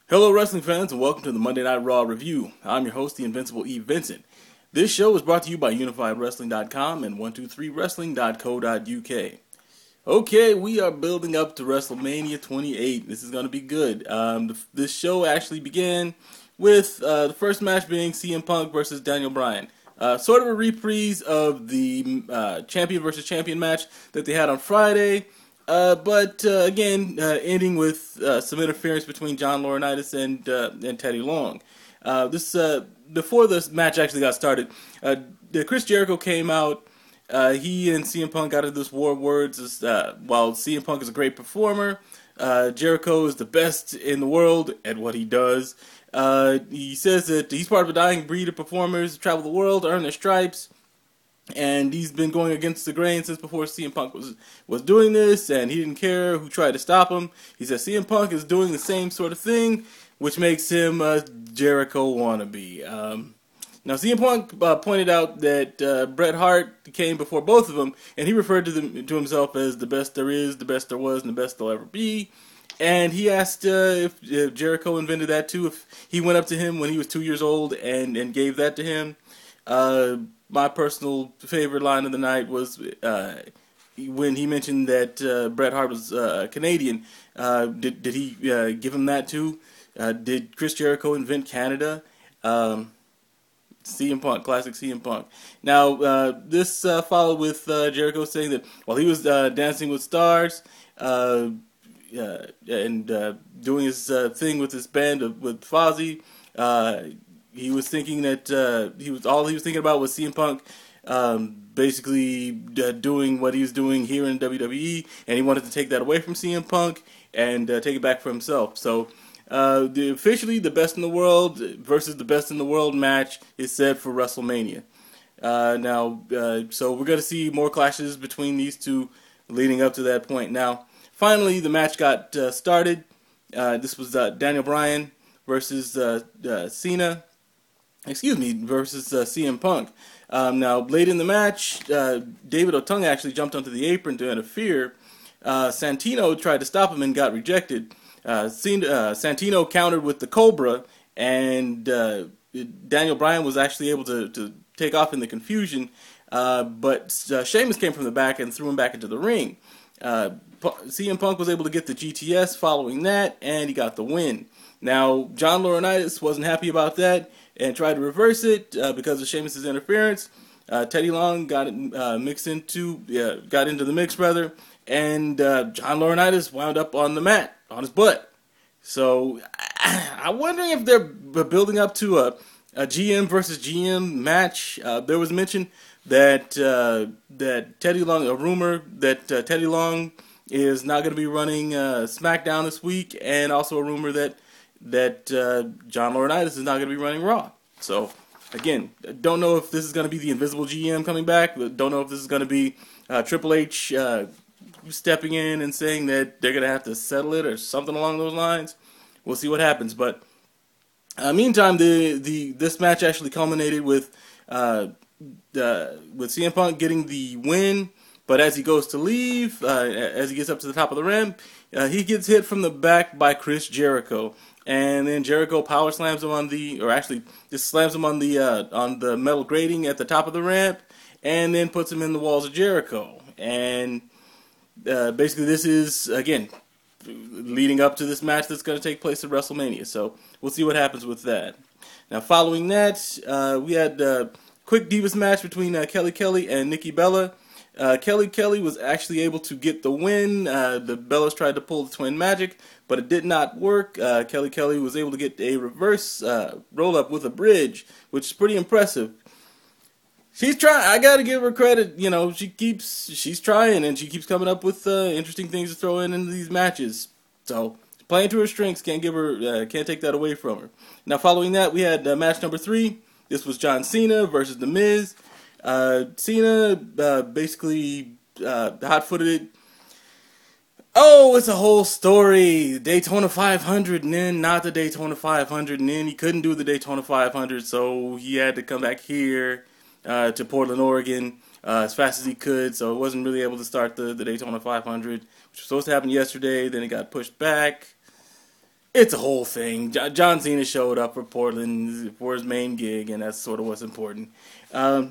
Hello, wrestling fans, and welcome to the Monday Night Raw review. I'm your host, the Invincible Vincent. This show is brought to you by UnifiedWrestling.com and 123wrestling.co.uk. Okay, we are building up to WrestleMania 28. This is going to be good. This show actually began with the first match being CM Punk versus Daniel Bryan. Sort of a reprise of the champion versus champion match that they had on Friday. But again, ending with some interference between John Laurinaitis and Teddy Long. Before this match actually got started, Chris Jericho came out. He and CM Punk got into this war of words. While CM Punk is a great performer, Jericho is the best in the world at what he does. He says that he's part of a dying breed of performers, travel the world, earn their stripes. And he's been going against the grain since before CM Punk was doing this, and he didn't care who tried to stop him. He said CM Punk is doing the same sort of thing, which makes him a Jericho wannabe. Now, CM Punk pointed out that Bret Hart came before both of them, and he referred to himself as the best there is, the best there was, and the best there'll ever be. And he asked if Jericho invented that too, if he went up to him when he was 2 years old and gave that to him. My personal favorite line of the night was when he mentioned that Bret Hart was Canadian. Did he give him that too? Did Chris Jericho invent Canada? CM Punk, classic CM Punk. Now, this followed with Jericho saying that while he was dancing with stars and doing his thing with his band with Fozzy, he was thinking that all he was thinking about was CM Punk basically doing what he was doing here in WWE, and he wanted to take that away from CM Punk and take it back for himself. So officially the best in the world versus the best in the world match is set for WrestleMania. So we're going to see more clashes between these two leading up to that point. Now, finally, the match got started. This was Daniel Bryan versus Cena. Versus CM Punk. Now, late in the match, David Otunga actually jumped onto the apron to interfere. Santino tried to stop him and got rejected. Santino countered with the Cobra, and Daniel Bryan was actually able to take off in the confusion, but Sheamus came from the back and threw him back into the ring. CM Punk was able to get the GTS following that, and he got the win. Now, John Laurinaitis wasn't happy about that and tried to reverse it because of Sheamus' interference. Teddy Long got into the mix, and John Laurinaitis wound up on the mat, on his butt. So, I'm wondering if they're building up to a GM versus GM match. There was mention that Teddy Long, a rumor that Teddy Long is not going to be running SmackDown this week, and also a rumor that John Laurinaitis is not going to be running Raw. So, again, don't know if this is going to be the Invisible GM coming back. Don't know if this is going to be Triple H stepping in and saying that they're going to have to settle it or something along those lines. We'll see what happens. But meantime, this match actually culminated with CM Punk getting the win. But as he goes to leave, as he gets up to the top of the ramp, he gets hit from the back by Chris Jericho. And then Jericho power slams him just slams him on the metal grating at the top of the ramp, and then puts him in the walls of Jericho. And basically, this is again leading up to this match that's going to take place at WrestleMania. So we'll see what happens with that. Now, following that, we had a quick Divas match between Kelly Kelly and Nikki Bella. Kelly was actually able to get the win. The Bellas tried to pull the twin magic, but it did not work. Kelly was able to get a reverse roll-up with a bridge, which is pretty impressive. She's trying. I gotta give her credit. You know, she's trying, and she keeps coming up with interesting things to throw in these matches. So, playing to her strengths, can't take that away from her. Now, following that, we had match number 3. This was John Cena versus The Miz. Cena basically hot-footed it. Oh, it's a whole story. Daytona 500 and then not the Daytona 500, and then he couldn't do the Daytona 500, so he had to come back here to Portland, Oregon as fast as he could, so he wasn't really able to start the Daytona 500, which was supposed to happen yesterday. Then it got pushed back. it's a whole thing. John Cena showed up for Portland for his main gig, and that's sort of what's important. The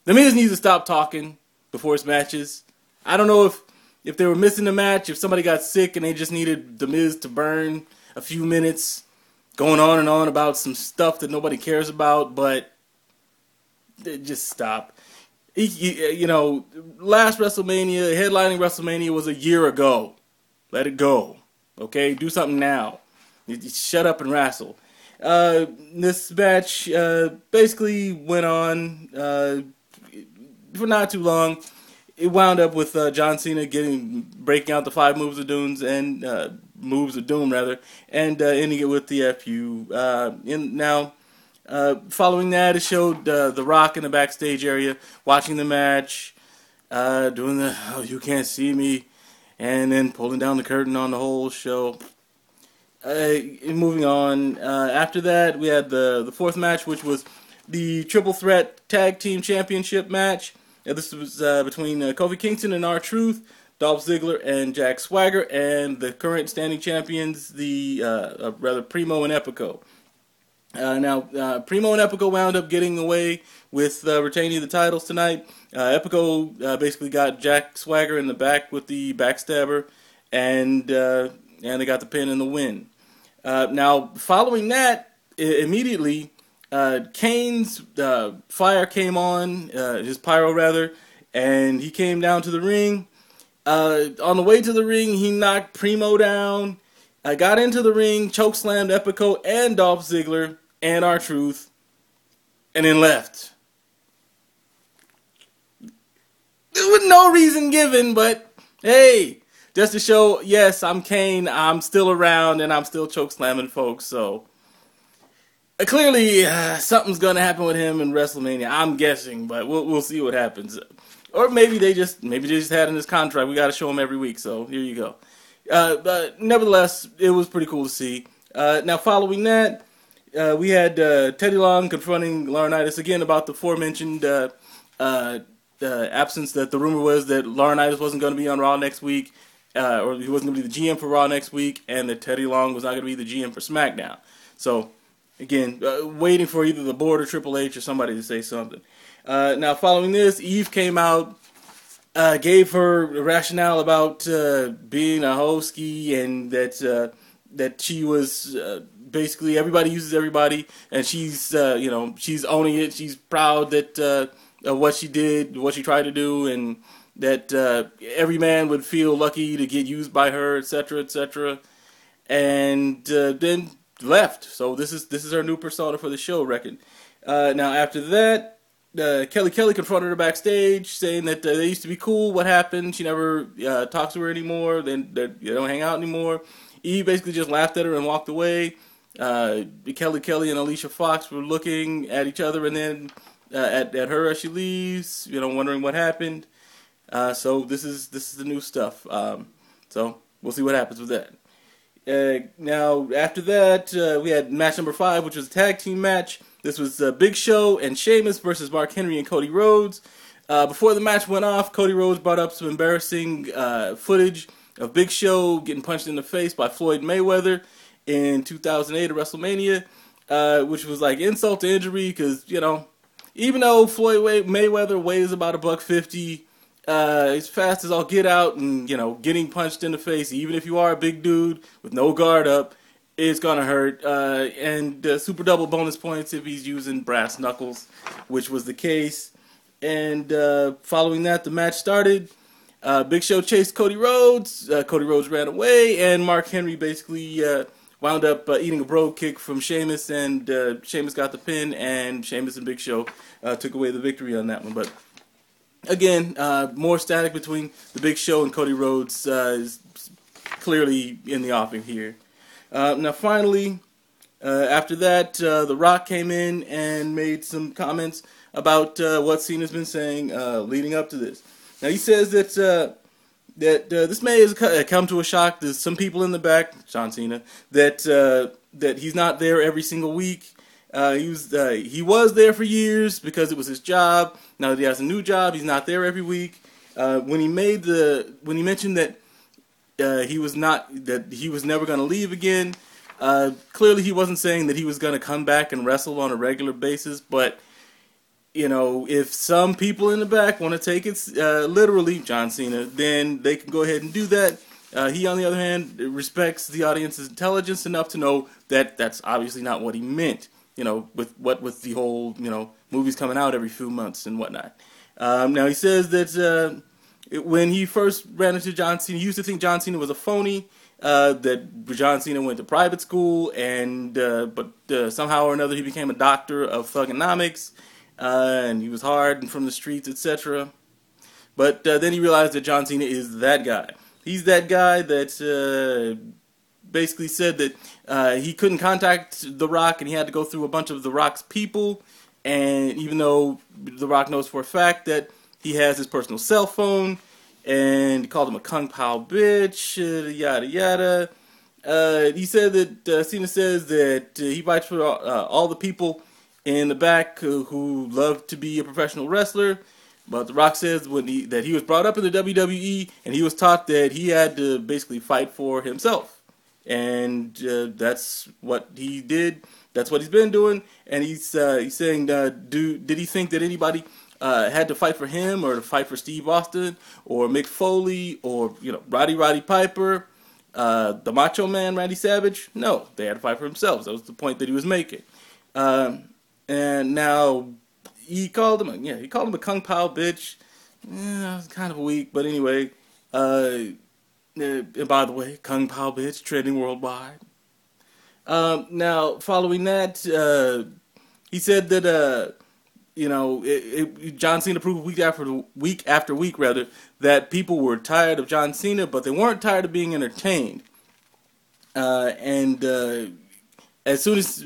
Miz needs to stop talking before his matches. I don't know if they were missing a match, if somebody got sick and they just needed The Miz to burn a few minutes going on and on about some stuff that nobody cares about, but just stop. You know, last WrestleMania, headlining WrestleMania was a year ago. Let it go. Okay? Do something now. You shut up and wrestle. This match basically went on for not too long. It wound up with John Cena breaking out the 5 moves of doom and ending it with the FU. Following that, it showed The Rock in the backstage area watching the match, doing the "oh, you can't see me," and then pulling down the curtain on the whole show. Moving on. After that, we had the 4th match, which was the Triple Threat Tag Team Championship match. This was between Kofi Kingston and R-Truth, Dolph Ziggler and Jack Swagger, and the current standing champions, Primo and Epico. Primo and Epico wound up getting away with retaining the titles tonight. Epico basically got Jack Swagger in the back with the backstabber, and they got the pin and the win. Following that, immediately, Kane's fire came on, his pyro rather, and he came down to the ring. On the way to the ring, he knocked Primo down. Got into the ring, chokeslammed Epico and Dolph Ziggler and R-Truth, and then left. With no reason given, but hey, just to show, yes, I'm Kane, I'm still around, and I'm still chokeslamming folks, so clearly something's going to happen with him in WrestleMania, I'm guessing, but we'll see what happens. Or maybe they just had in his contract, we got to show him every week, so here you go. But nevertheless, it was pretty cool to see. Now, following that, we had Teddy Long confronting Laurinaitis again about the aforementioned absence that the rumor was that Laurinaitis wasn't going to be on Raw next week, or he wasn't going to be the GM for Raw next week, and that Teddy Long was not going to be the GM for SmackDown. So, again, waiting for either the board or Triple H or somebody to say something. Now, following this, Eve came out, gave her rationale about being a hoskie and that she was basically everybody uses everybody, and she's she's owning it. She's proud that of what she did, what she tried to do, and that every man would feel lucky to get used by her, etc., etc. And then left. So this is her new persona for the show, reckon. Now after that, Kelly confronted her backstage, saying that they used to be cool. What happened? She never talks to her anymore. They don't hang out anymore. Eve basically just laughed at her and walked away. Kelly and Alicia Fox were looking at each other and then at her as she leaves, wondering what happened. So this is the new stuff. So we'll see what happens with that. Now after that, we had match number 5, which was a tag team match. This was Big Show and Sheamus versus Mark Henry and Cody Rhodes. Before the match went off, Cody Rhodes brought up some embarrassing footage of Big Show getting punched in the face by Floyd Mayweather in 2008 at WrestleMania, which was like insult to injury because, even though Floyd Mayweather weighs about $150, as fast as I'll get out and, getting punched in the face, even if you are a big dude with no guard up, it's going to hurt. And super double bonus points if he's using brass knuckles, which was the case. And following that, the match started. Big Show chased Cody Rhodes. Cody Rhodes ran away, and Mark Henry basically wound up eating a bro kick from Sheamus, and Sheamus got the pin, and Sheamus and Big Show took away the victory on that one. But again, more static between the Big Show and Cody Rhodes is clearly in the offing here. Now finally, after that, The Rock came in and made some comments about what Cena's been saying leading up to this. Now he says that this may have come to a shock to some people in the back, John Cena, that he's not there every single week. He was there for years because it was his job. Now that he has a new job, he's not there every week. When he mentioned that he was never going to leave again. Clearly, he wasn't saying that he was going to come back and wrestle on a regular basis, but if some people in the back want to take it literally, John Cena, then they can go ahead and do that. He, on the other hand, respects the audience's intelligence enough to know that that's obviously not what he meant. With the whole movies coming out every few months and whatnot. Now he says that when he first ran into John Cena, he used to think John Cena was a phony. That John Cena went to private school, but somehow or another he became a doctor of thugonomics, and he was hard and from the streets, etc. But then he realized that John Cena is that guy. He's that guy that basically said that he couldn't contact The Rock, and he had to go through a bunch of The Rock's people. And even though The Rock knows for a fact that he has his personal cell phone, and he called him a kung pao bitch, yada yada. He said that Cena says that he fights for all the people in the back who love to be a professional wrestler. But The Rock says that he was brought up in the WWE, and he was taught that he had to basically fight for himself. And that's what he did. That's what he's been doing. And he's saying, did he think that anybody had to fight for him or to fight for Steve Austin or Mick Foley or Roddy Piper, the Macho Man Randy Savage? No, they had to fight for themselves. That was the point that he was making. And now he called him a kung pao bitch. It's kind of weak, but anyway. And by the way, kung pao bitch trending worldwide. Now following that, he said that John Cena proved week after week that people were tired of John Cena, but they weren't tired of being entertained. As soon as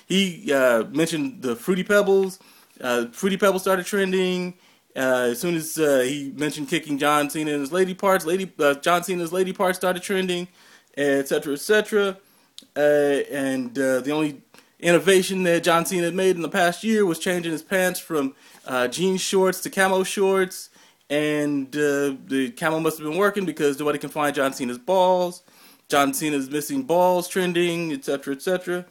he mentioned the Fruity Pebbles, started trending. As soon as he mentioned kicking John Cena in his lady parts, John Cena's lady parts started trending, etc., etc. And the only innovation that John Cena had made in the past year was changing his pants from jean shorts to camo shorts, and the camo must have been working because nobody can find John Cena's balls. John Cena's missing balls trending, etc., etc.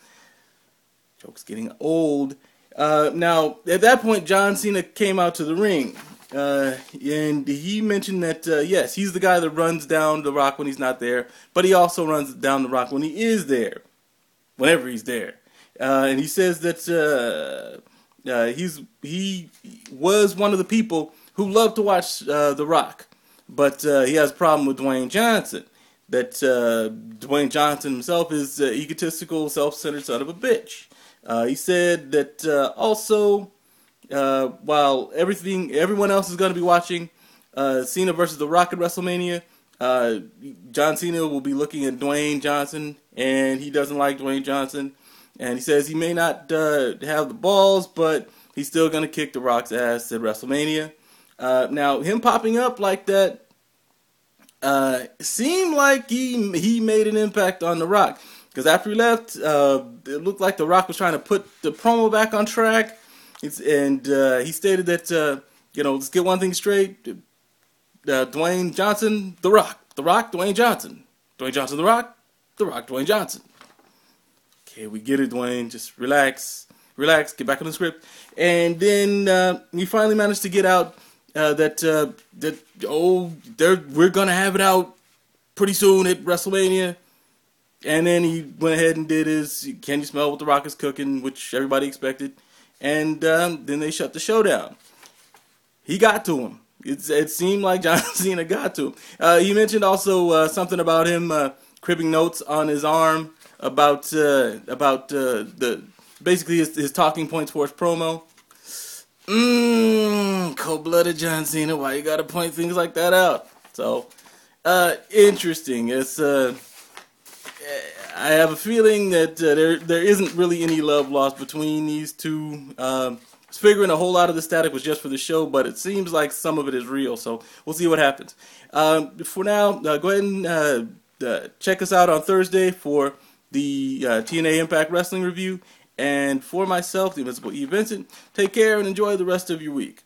Joke's getting old. Now, at that point, John Cena came out to the ring, and he mentioned that, yes, he's the guy that runs down The Rock when he's not there, but he also runs down The Rock when he is there, whenever he's there. And he says that he was one of the people who loved to watch The Rock, but he has a problem with Dwayne Johnson. That Dwayne Johnson himself is an egotistical, self-centered son of a bitch. He said that also, while everyone else is going to be watching Cena versus The Rock at WrestleMania, John Cena will be looking at Dwayne Johnson, and he doesn't like Dwayne Johnson. And he says he may not have the balls, but he's still going to kick The Rock's ass at WrestleMania. Now, him popping up like that seemed like he made an impact on The Rock. Because after he left, it looked like The Rock was trying to put the promo back on track. He stated that, let's get one thing straight. Dwayne Johnson, The Rock. The Rock, Dwayne Johnson. Dwayne Johnson, The Rock. The Rock, Dwayne Johnson. Okay, we get it, Dwayne. Just relax, get back on the script. And then he finally managed to get out that we're gonna have it out pretty soon at WrestleMania. And then he went ahead and did his "Can you smell what The Rock is cooking?" which everybody expected. And then they shut the show down. He got to him. It seemed like John Cena got to him. He mentioned also something about him cribbing notes on his arm about basically his talking points for his promo. Cold-blooded John Cena, why you gotta point things like that out? So, interesting. It's I have a feeling that there isn't really any love lost between these two. I was figuring a whole lot of the static was just for the show, but it seems like some of it is real, so we'll see what happens. For now, go ahead and check us out on Thursday for the TNA Impact Wrestling review. And for myself, the Invincible Vincent, take care and enjoy the rest of your week.